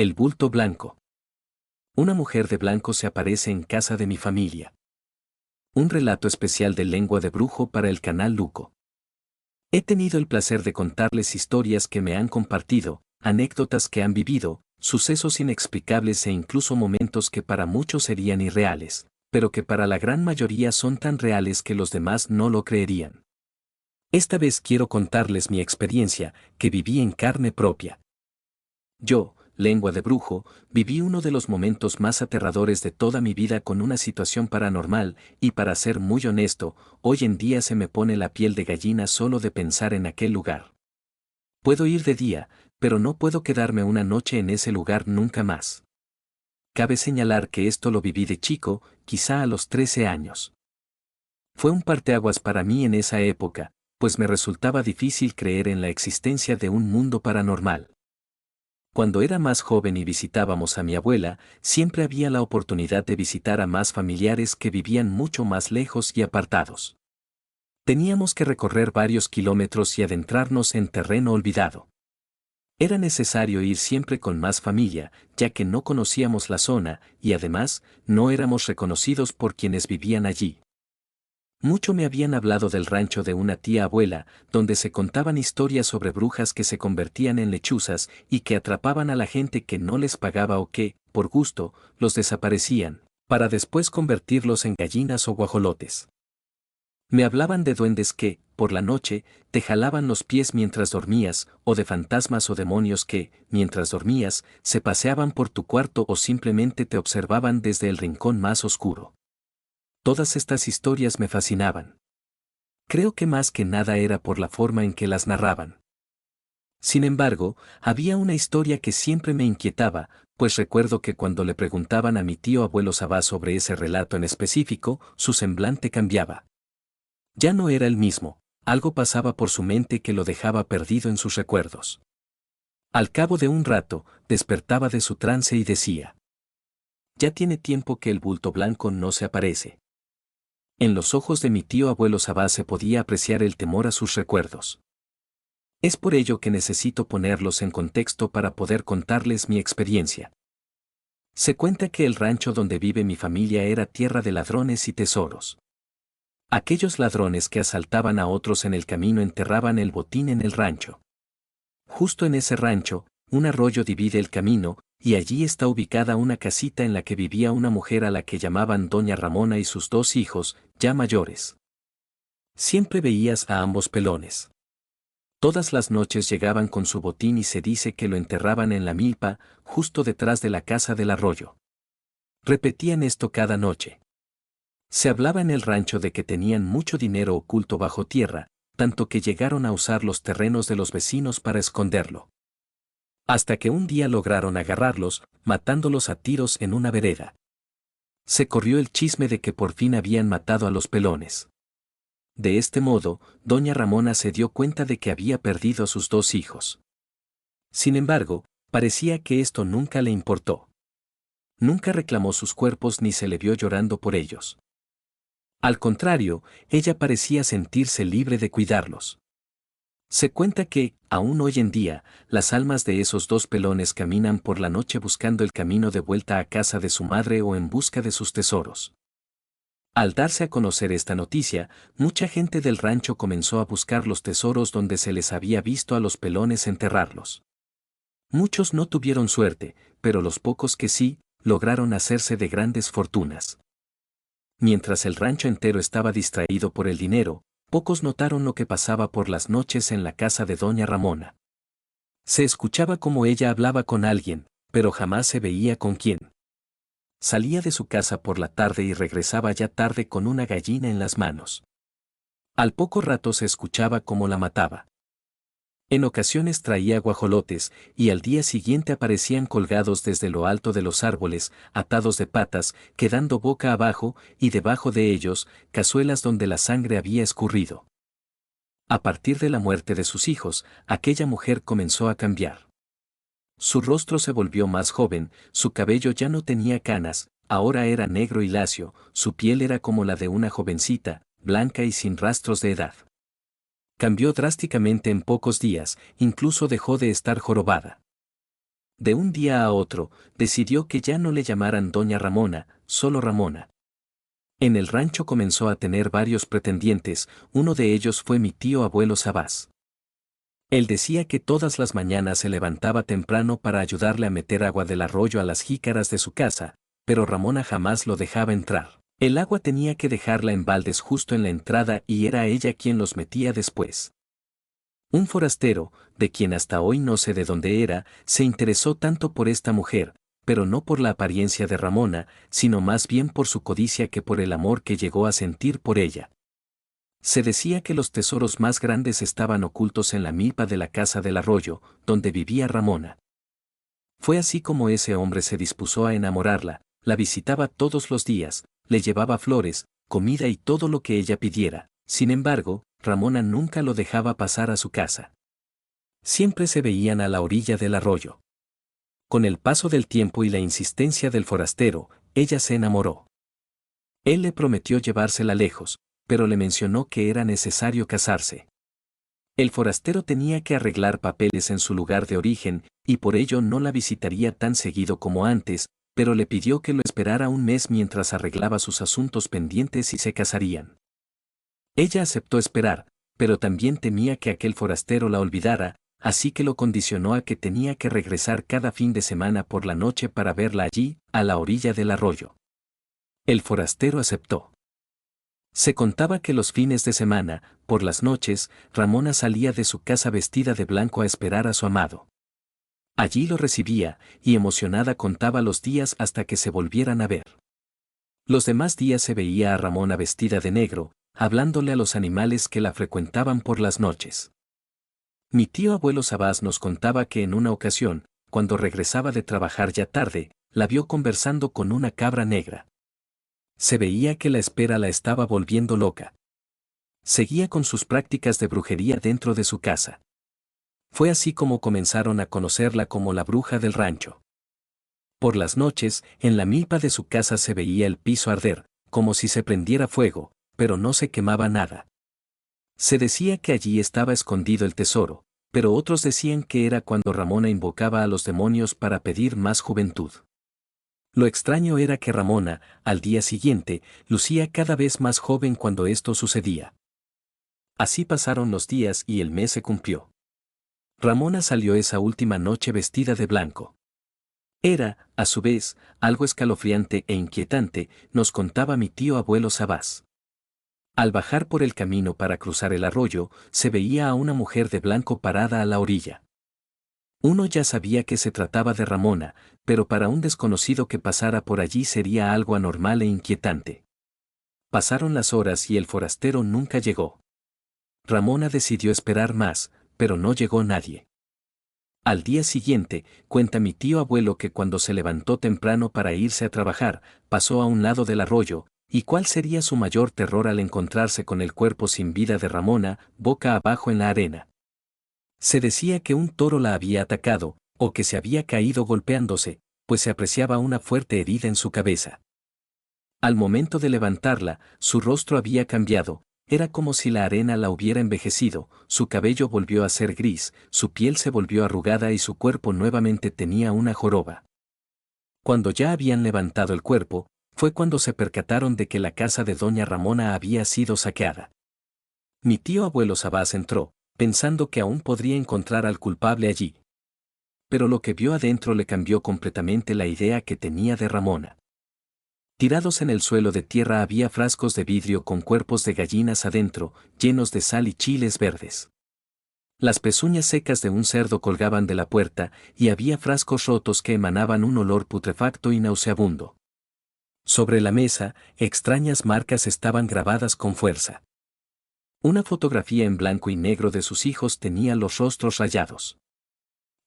El bulto blanco. Una mujer de blanco se aparece en casa de mi familia. Un relato especial de Lengua de Brujo para el canal Luco. He tenido el placer de contarles historias que me han compartido, anécdotas que han vivido, sucesos inexplicables e incluso momentos que para muchos serían irreales, pero que para la gran mayoría son tan reales que los demás no lo creerían. Esta vez quiero contarles mi experiencia, que viví en carne propia. Yo, Lengua de Brujo, viví uno de los momentos más aterradores de toda mi vida con una situación paranormal, y para ser muy honesto, hoy en día se me pone la piel de gallina solo de pensar en aquel lugar. Puedo ir de día, pero no puedo quedarme una noche en ese lugar nunca más. Cabe señalar que esto lo viví de chico, quizá a los 13 años. Fue un parteaguas para mí en esa época, pues me resultaba difícil creer en la existencia de un mundo paranormal. Cuando era más joven y visitábamos a mi abuela, siempre había la oportunidad de visitar a más familiares que vivían mucho más lejos y apartados. Teníamos que recorrer varios kilómetros y adentrarnos en terreno olvidado. Era necesario ir siempre con más familia, ya que no conocíamos la zona y además no éramos reconocidos por quienes vivían allí. Mucho me habían hablado del rancho de una tía abuela, donde se contaban historias sobre brujas que se convertían en lechuzas y que atrapaban a la gente que no les pagaba o que, por gusto, los desaparecían, para después convertirlos en gallinas o guajolotes. Me hablaban de duendes que, por la noche, te jalaban los pies mientras dormías, o de fantasmas o demonios que, mientras dormías, se paseaban por tu cuarto o simplemente te observaban desde el rincón más oscuro. Todas estas historias me fascinaban. Creo que más que nada era por la forma en que las narraban. Sin embargo, había una historia que siempre me inquietaba, pues recuerdo que cuando le preguntaban a mi tío abuelo Sabá sobre ese relato en específico, su semblante cambiaba. Ya no era el mismo, algo pasaba por su mente que lo dejaba perdido en sus recuerdos. Al cabo de un rato, despertaba de su trance y decía: ya tiene tiempo que el bulto blanco no se aparece. En los ojos de mi tío abuelo Sabá se podía apreciar el temor a sus recuerdos. Es por ello que necesito ponerlos en contexto para poder contarles mi experiencia. Se cuenta que el rancho donde vive mi familia era tierra de ladrones y tesoros. Aquellos ladrones que asaltaban a otros en el camino enterraban el botín en el rancho. Justo en ese rancho, un arroyo divide el camino, y allí está ubicada una casita en la que vivía una mujer a la que llamaban Doña Ramona y sus 2 hijos, ya mayores. Siempre veías a ambos pelones. Todas las noches llegaban con su botín y se dice que lo enterraban en la milpa, justo detrás de la casa del arroyo. Repetían esto cada noche. Se hablaba en el rancho de que tenían mucho dinero oculto bajo tierra, tanto que llegaron a usar los terrenos de los vecinos para esconderlo. Hasta que un día lograron agarrarlos, matándolos a tiros en una vereda. Se corrió el chisme de que por fin habían matado a los pelones. De este modo, doña Ramona se dio cuenta de que había perdido a sus 2 hijos. Sin embargo, parecía que esto nunca le importó. Nunca reclamó sus cuerpos ni se le vio llorando por ellos. Al contrario, ella parecía sentirse libre de cuidarlos. Se cuenta que, aún hoy en día, las almas de esos 2 pelones caminan por la noche buscando el camino de vuelta a casa de su madre o en busca de sus tesoros. Al darse a conocer esta noticia, mucha gente del rancho comenzó a buscar los tesoros donde se les había visto a los pelones enterrarlos. Muchos no tuvieron suerte, pero los pocos que sí, lograron hacerse de grandes fortunas. Mientras el rancho entero estaba distraído por el dinero, pocos notaron lo que pasaba por las noches en la casa de doña Ramona. Se escuchaba como ella hablaba con alguien, pero jamás se veía con quién. Salía de su casa por la tarde y regresaba ya tarde con una gallina en las manos. Al poco rato se escuchaba cómo la mataba. En ocasiones traía guajolotes, y al día siguiente aparecían colgados desde lo alto de los árboles, atados de patas, quedando boca abajo, y debajo de ellos, cazuelas donde la sangre había escurrido. A partir de la muerte de sus hijos, aquella mujer comenzó a cambiar. Su rostro se volvió más joven, su cabello ya no tenía canas, ahora era negro y lacio, su piel era como la de una jovencita, blanca y sin rastros de edad. Cambió drásticamente en pocos días, incluso dejó de estar jorobada. De un día a otro, decidió que ya no le llamaran Doña Ramona, solo Ramona. En el rancho comenzó a tener varios pretendientes, uno de ellos fue mi tío abuelo Sabás. Él decía que todas las mañanas se levantaba temprano para ayudarle a meter agua del arroyo a las jícaras de su casa, pero Ramona jamás lo dejaba entrar. El agua tenía que dejarla en baldes justo en la entrada y era ella quien los metía después. Un forastero, de quien hasta hoy no sé de dónde era, se interesó tanto por esta mujer, pero no por la apariencia de Ramona, sino más bien por su codicia que por el amor que llegó a sentir por ella. Se decía que los tesoros más grandes estaban ocultos en la milpa de la casa del arroyo, donde vivía Ramona. Fue así como ese hombre se dispuso a enamorarla, la visitaba todos los días, le llevaba flores, comida y todo lo que ella pidiera. Sin embargo, Ramona nunca lo dejaba pasar a su casa. Siempre se veían a la orilla del arroyo. Con el paso del tiempo y la insistencia del forastero, ella se enamoró. Él le prometió llevársela lejos, pero le mencionó que era necesario casarse. El forastero tenía que arreglar papeles en su lugar de origen, y por ello no la visitaría tan seguido como antes, pero le pidió que lo esperara un mes mientras arreglaba sus asuntos pendientes y se casarían. Ella aceptó esperar, pero también temía que aquel forastero la olvidara, así que lo condicionó a que tenía que regresar cada fin de semana por la noche para verla allí, a la orilla del arroyo. El forastero aceptó. Se contaba que los fines de semana, por las noches, Ramona salía de su casa vestida de blanco a esperar a su amado. Allí lo recibía, y emocionada contaba los días hasta que se volvieran a ver. Los demás días se veía a Ramona vestida de negro, hablándole a los animales que la frecuentaban por las noches. Mi tío abuelo Sabás nos contaba que en una ocasión, cuando regresaba de trabajar ya tarde, la vio conversando con una cabra negra. Se veía que la espera la estaba volviendo loca. Seguía con sus prácticas de brujería dentro de su casa. Fue así como comenzaron a conocerla como la bruja del rancho. Por las noches, en la milpa de su casa se veía el piso arder, como si se prendiera fuego, pero no se quemaba nada. Se decía que allí estaba escondido el tesoro, pero otros decían que era cuando Ramona invocaba a los demonios para pedir más juventud. Lo extraño era que Ramona, al día siguiente, lucía cada vez más joven cuando esto sucedía. Así pasaron los días y el mes se cumplió. Ramona salió esa última noche vestida de blanco. Era, a su vez, algo escalofriante e inquietante, nos contaba mi tío abuelo Sabás. Al bajar por el camino para cruzar el arroyo, se veía a una mujer de blanco parada a la orilla. Uno ya sabía que se trataba de Ramona, pero para un desconocido que pasara por allí sería algo anormal e inquietante. Pasaron las horas y el forastero nunca llegó. Ramona decidió esperar más, pero no llegó nadie. Al día siguiente, cuenta mi tío abuelo que cuando se levantó temprano para irse a trabajar, pasó a un lado del arroyo, y cuál sería su mayor terror al encontrarse con el cuerpo sin vida de Ramona, boca abajo en la arena. Se decía que un toro la había atacado, o que se había caído golpeándose, pues se apreciaba una fuerte herida en su cabeza. Al momento de levantarla, su rostro había cambiado, era como si la arena la hubiera envejecido, su cabello volvió a ser gris, su piel se volvió arrugada y su cuerpo nuevamente tenía una joroba. Cuando ya habían levantado el cuerpo, fue cuando se percataron de que la casa de doña Ramona había sido saqueada. Mi tío abuelo Sabás entró, pensando que aún podría encontrar al culpable allí. Pero lo que vio adentro le cambió completamente la idea que tenía de Ramona. Tirados en el suelo de tierra había frascos de vidrio con cuerpos de gallinas adentro, llenos de sal y chiles verdes. Las pezuñas secas de un cerdo colgaban de la puerta, y había frascos rotos que emanaban un olor putrefacto y nauseabundo. Sobre la mesa, extrañas marcas estaban grabadas con fuerza. Una fotografía en blanco y negro de sus hijos tenía los rostros rayados.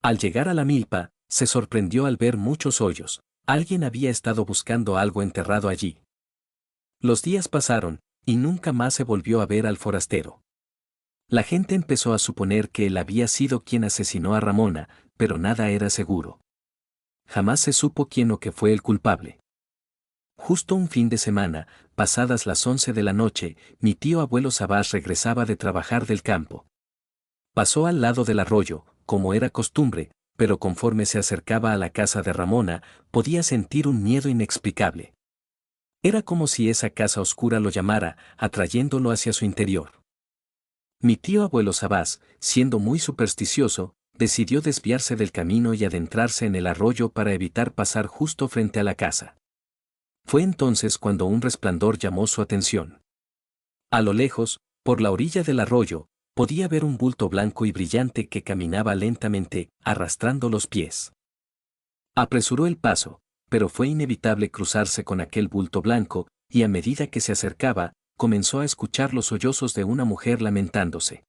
Al llegar a la milpa, se sorprendió al ver muchos hoyos. Alguien había estado buscando algo enterrado allí. Los días pasaron, y nunca más se volvió a ver al forastero. La gente empezó a suponer que él había sido quien asesinó a Ramona, pero nada era seguro. Jamás se supo quién o qué fue el culpable. Justo un fin de semana, pasadas las 11 de la noche, mi tío abuelo Sabás regresaba de trabajar del campo. Pasó al lado del arroyo, como era costumbre, pero conforme se acercaba a la casa de Ramona, podía sentir un miedo inexplicable. Era como si esa casa oscura lo llamara, atrayéndolo hacia su interior. Mi tío abuelo Sabás, siendo muy supersticioso, decidió desviarse del camino y adentrarse en el arroyo para evitar pasar justo frente a la casa. Fue entonces cuando un resplandor llamó su atención. A lo lejos, por la orilla del arroyo, podía ver un bulto blanco y brillante que caminaba lentamente, arrastrando los pies. Apresuró el paso, pero fue inevitable cruzarse con aquel bulto blanco, y a medida que se acercaba, comenzó a escuchar los sollozos de una mujer lamentándose.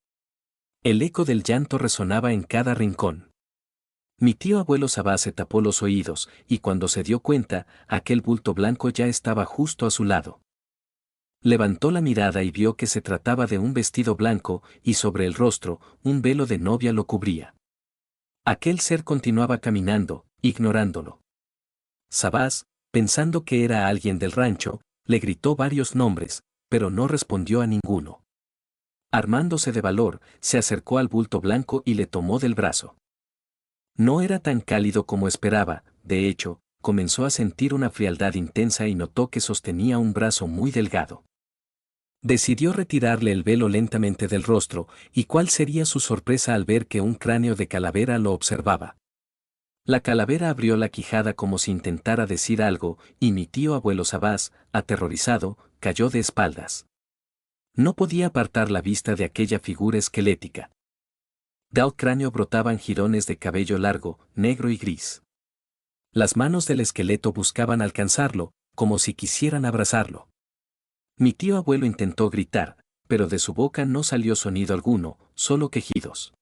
El eco del llanto resonaba en cada rincón. Mi tío abuelo Sabá se tapó los oídos, y cuando se dio cuenta, aquel bulto blanco ya estaba justo a su lado. Levantó la mirada y vio que se trataba de un vestido blanco, y sobre el rostro, un velo de novia lo cubría. Aquel ser continuaba caminando, ignorándolo. Sabás, pensando que era alguien del rancho, le gritó varios nombres, pero no respondió a ninguno. Armándose de valor, se acercó al bulto blanco y le tomó del brazo. No era tan cálido como esperaba, de hecho, comenzó a sentir una frialdad intensa y notó que sostenía un brazo muy delgado. Decidió retirarle el velo lentamente del rostro, y cuál sería su sorpresa al ver que un cráneo de calavera lo observaba. La calavera abrió la quijada como si intentara decir algo, y mi tío abuelo Sabás, aterrorizado, cayó de espaldas. No podía apartar la vista de aquella figura esquelética. Del cráneo brotaban jirones de cabello largo, negro y gris. Las manos del esqueleto buscaban alcanzarlo, como si quisieran abrazarlo. Mi tío abuelo intentó gritar, pero de su boca no salió sonido alguno, solo quejidos.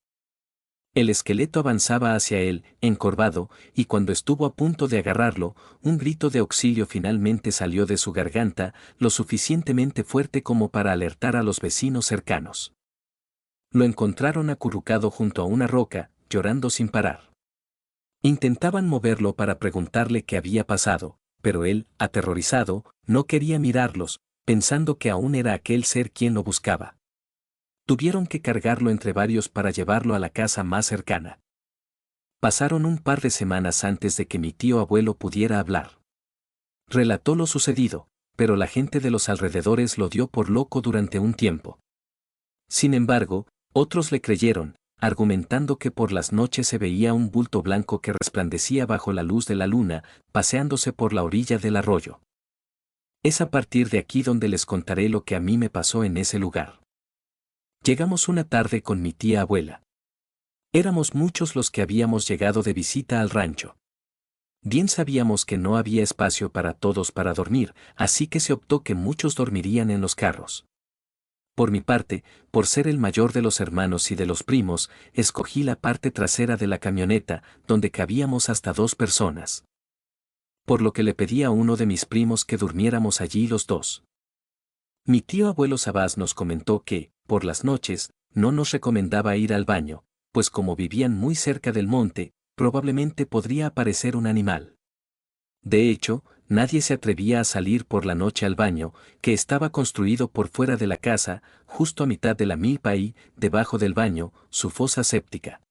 El esqueleto avanzaba hacia él, encorvado, y cuando estuvo a punto de agarrarlo, un grito de auxilio finalmente salió de su garganta, lo suficientemente fuerte como para alertar a los vecinos cercanos. Lo encontraron acurrucado junto a una roca, llorando sin parar. Intentaban moverlo para preguntarle qué había pasado, pero él, aterrorizado, no quería mirarlos, pensando que aún era aquel ser quien lo buscaba. Tuvieron que cargarlo entre varios para llevarlo a la casa más cercana. Pasaron un par de semanas antes de que mi tío abuelo pudiera hablar. Relató lo sucedido, pero la gente de los alrededores lo dio por loco durante un tiempo. Sin embargo, otros le creyeron, argumentando que por las noches se veía un bulto blanco que resplandecía bajo la luz de la luna, paseándose por la orilla del arroyo. Es a partir de aquí donde les contaré lo que a mí me pasó en ese lugar. Llegamos una tarde con mi tía abuela. Éramos muchos los que habíamos llegado de visita al rancho. Bien sabíamos que no había espacio para todos para dormir, así que se optó que muchos dormirían en los carros. Por mi parte, por ser el mayor de los hermanos y de los primos, escogí la parte trasera de la camioneta, donde cabíamos hasta 2 personas. Por lo que le pedí a uno de mis primos que durmiéramos allí los dos. Mi tío abuelo Sabás nos comentó que, por las noches, no nos recomendaba ir al baño, pues como vivían muy cerca del monte, probablemente podría aparecer un animal. De hecho, nadie se atrevía a salir por la noche al baño, que estaba construido por fuera de la casa, justo a mitad de la milpa y, debajo del baño, su fosa séptica.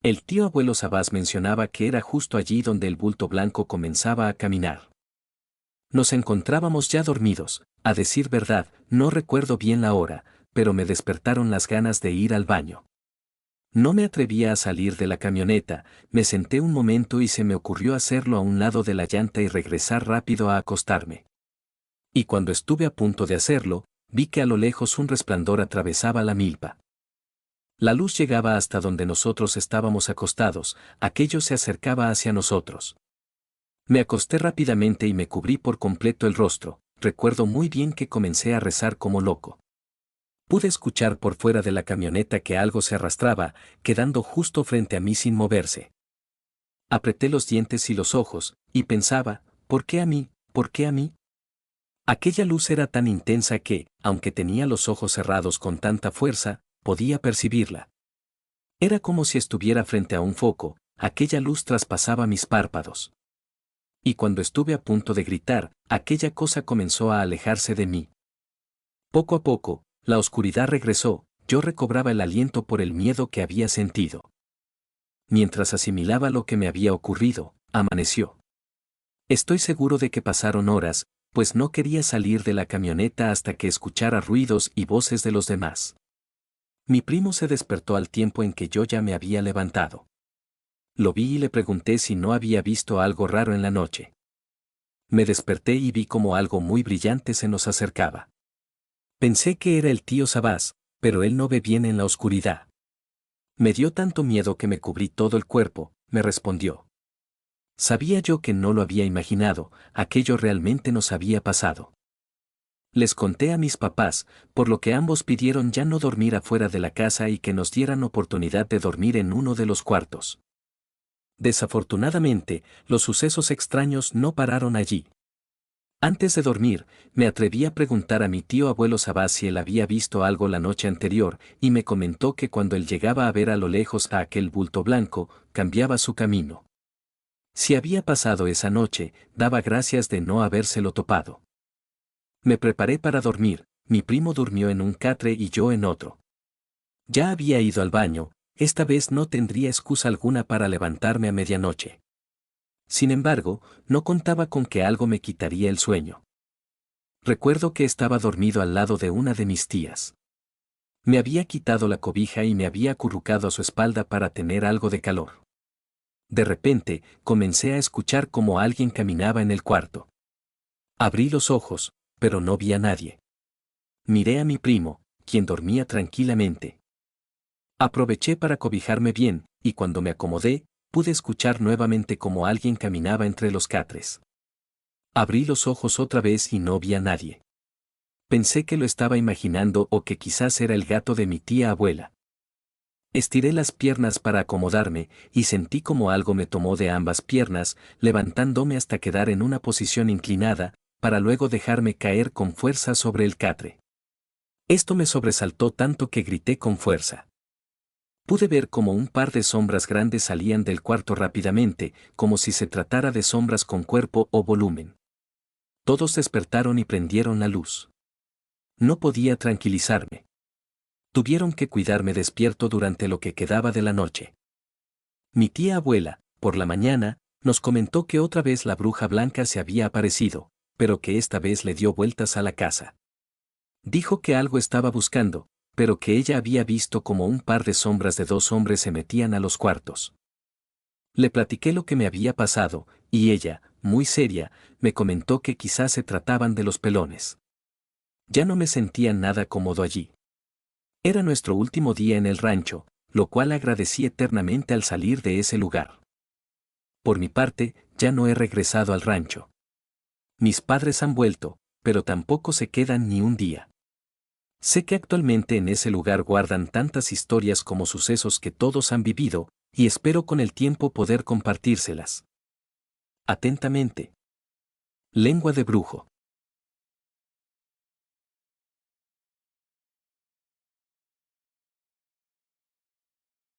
El tío abuelo Sabás mencionaba que era justo allí donde el bulto blanco comenzaba a caminar. Nos encontrábamos ya dormidos, a decir verdad, no recuerdo bien la hora, pero me despertaron las ganas de ir al baño. No me atrevía a salir de la camioneta, me senté un momento y se me ocurrió hacerlo a un lado de la llanta y regresar rápido a acostarme. Y cuando estuve a punto de hacerlo, vi que a lo lejos un resplandor atravesaba la milpa. La luz llegaba hasta donde nosotros estábamos acostados, aquello se acercaba hacia nosotros. Me acosté rápidamente y me cubrí por completo el rostro, recuerdo muy bien que comencé a rezar como loco. Pude escuchar por fuera de la camioneta que algo se arrastraba, quedando justo frente a mí sin moverse. Apreté los dientes y los ojos, y pensaba, ¿por qué a mí? ¿Por qué a mí? Aquella luz era tan intensa que, aunque tenía los ojos cerrados con tanta fuerza, podía percibirla. Era como si estuviera frente a un foco, aquella luz traspasaba mis párpados. Y cuando estuve a punto de gritar, aquella cosa comenzó a alejarse de mí. Poco a poco, la oscuridad regresó, yo recobraba el aliento por el miedo que había sentido. Mientras asimilaba lo que me había ocurrido, amaneció. Estoy seguro de que pasaron horas, pues no quería salir de la camioneta hasta que escuchara ruidos y voces de los demás. Mi primo se despertó al tiempo en que yo ya me había levantado. Lo vi y le pregunté si no había visto algo raro en la noche. Me desperté y vi como algo muy brillante se nos acercaba. Pensé que era el tío Sabás, pero él no ve bien en la oscuridad. Me dio tanto miedo que me cubrí todo el cuerpo, me respondió. Sabía yo que no lo había imaginado, aquello realmente nos había pasado. Les conté a mis papás, por lo que ambos pidieron ya no dormir afuera de la casa y que nos dieran oportunidad de dormir en uno de los cuartos. Desafortunadamente, los sucesos extraños no pararon allí. Antes de dormir, me atreví a preguntar a mi tío abuelo Sabás si él había visto algo la noche anterior, y me comentó que cuando él llegaba a ver a lo lejos a aquel bulto blanco, cambiaba su camino. Si había pasado esa noche, daba gracias de no habérselo topado. Me preparé para dormir, mi primo durmió en un catre y yo en otro. Ya había ido al baño, esta vez no tendría excusa alguna para levantarme a medianoche. Sin embargo, no contaba con que algo me quitaría el sueño. Recuerdo que estaba dormido al lado de una de mis tías. Me había quitado la cobija y me había acurrucado a su espalda para tener algo de calor. De repente, comencé a escuchar como alguien caminaba en el cuarto. Abrí los ojos, pero no vi a nadie. Miré a mi primo, quien dormía tranquilamente. Aproveché para cobijarme bien, y cuando me acomodé, pude escuchar nuevamente como alguien caminaba entre los catres. Abrí los ojos otra vez y no vi a nadie. Pensé que lo estaba imaginando o que quizás era el gato de mi tía abuela. Estiré las piernas para acomodarme y sentí como algo me tomó de ambas piernas, levantándome hasta quedar en una posición inclinada, para luego dejarme caer con fuerza sobre el catre. Esto me sobresaltó tanto que grité con fuerza. Pude ver como un par de sombras grandes salían del cuarto rápidamente, como si se tratara de sombras con cuerpo o volumen. Todos despertaron y prendieron la luz. No podía tranquilizarme. Tuvieron que cuidarme despierto durante lo que quedaba de la noche. Mi tía abuela, por la mañana, nos comentó que otra vez la bruja blanca se había aparecido, pero que esta vez le dio vueltas a la casa. Dijo que algo estaba buscando, pero que ella había visto como un par de sombras de dos hombres se metían a los cuartos. Le platiqué lo que me había pasado, y ella, muy seria, me comentó que quizás se trataban de los pelones. Ya no me sentía nada cómodo allí. Era nuestro último día en el rancho, lo cual agradecí eternamente al salir de ese lugar. Por mi parte, ya no he regresado al rancho. Mis padres han vuelto, pero tampoco se quedan ni un día. Sé que actualmente en ese lugar guardan tantas historias como sucesos que todos han vivido, y espero con el tiempo poder compartírselas. Atentamente. Lengua de brujo.